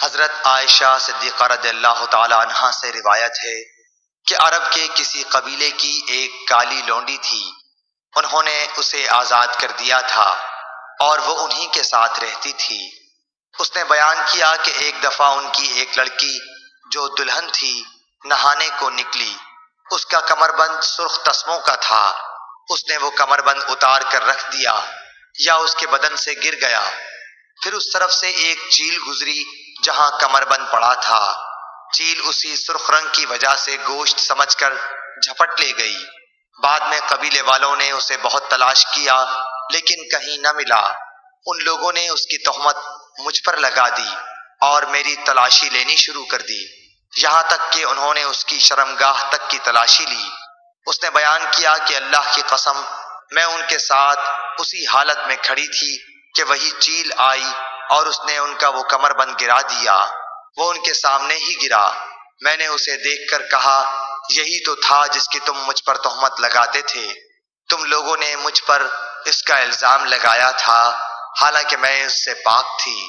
حضرت عائشہ صدیقہ رضی اللہ تعالی عنہا سے روایت ہے کہ عرب کے کسی قبیلے کی ایک کالی لونڈی تھی، انہوں نے اسے آزاد کر دیا تھا اور وہ انہی کے ساتھ رہتی تھی۔ اس نے بیان کیا کہ ایک دفعہ ان کی ایک لڑکی جو دلہن تھی نہانے کو نکلی، اس کا کمر بند سرخ تسموں کا تھا، اس نے وہ کمر بند اتار کر رکھ دیا یا اس کے بدن سے گر گیا، پھر اس طرف سے ایک چیل گزری جہاں کمر بند پڑا تھا، چیل اسی سرخ رنگ کی وجہ سے گوشت سمجھ کر جھپٹ لے گئی۔ بعد میں قبیلے والوں نے اسے بہت تلاش کیا لیکن کہیں نہ ملا، ان لوگوں نے اس کی تہمت مجھ پر لگا دی اور میری تلاشی لینی شروع کر دی، یہاں تک کہ انہوں نے اس کی شرمگاہ تک کی تلاشی لی۔ اس نے بیان کیا کہ اللہ کی قسم میں ان کے ساتھ اسی حالت میں کھڑی تھی کہ وہی چیل آئی اور اس نے ان کا وہ کمر بند گرا دیا، وہ ان کے سامنے ہی گرا۔ میں نے اسے دیکھ کر کہا، یہی تو تھا جس کی تم مجھ پر تہمت لگاتے تھے، تم لوگوں نے مجھ پر اس کا الزام لگایا تھا حالانکہ میں اس سے پاک تھی،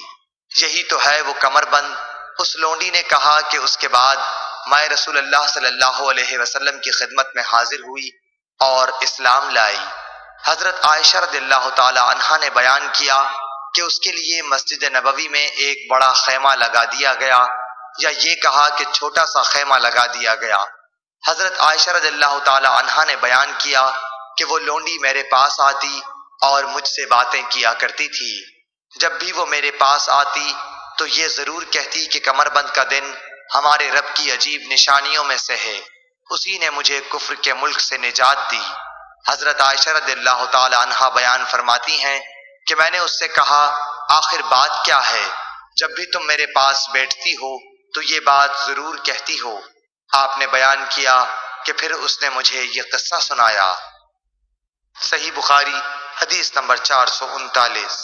یہی تو ہے وہ کمر بند۔ اس لونڈی نے کہا کہ اس کے بعد میں رسول اللہ صلی اللہ علیہ وسلم کی خدمت میں حاضر ہوئی اور اسلام لائی۔ حضرت عائشہ رضی اللہ تعالی عنہا نے بیان کیا کہ اس کے لیے مسجد نبوی میں ایک بڑا خیمہ لگا دیا گیا، یا یہ کہا کہ چھوٹا سا خیمہ لگا دیا گیا۔ حضرت عائشہ رضی اللہ تعالی عنہا نے بیان کیا کہ وہ لونڈی میرے پاس آتی اور مجھ سے باتیں کیا کرتی تھی، جب بھی وہ میرے پاس آتی تو یہ ضرور کہتی کہ کمر بند کا دن ہمارے رب کی عجیب نشانیوں میں سے ہے، اسی نے مجھے کفر کے ملک سے نجات دی۔ حضرت عائشہ رضی اللہ تعالی عنہا بیان فرماتی ہیں کہ میں نے اس سے کہا، آخر بات کیا ہے؟ جب بھی تم میرے پاس بیٹھتی ہو تو یہ بات ضرور کہتی ہو۔ آپ نے بیان کیا کہ پھر اس نے مجھے یہ قصہ سنایا۔ صحیح بخاری حدیث نمبر 439۔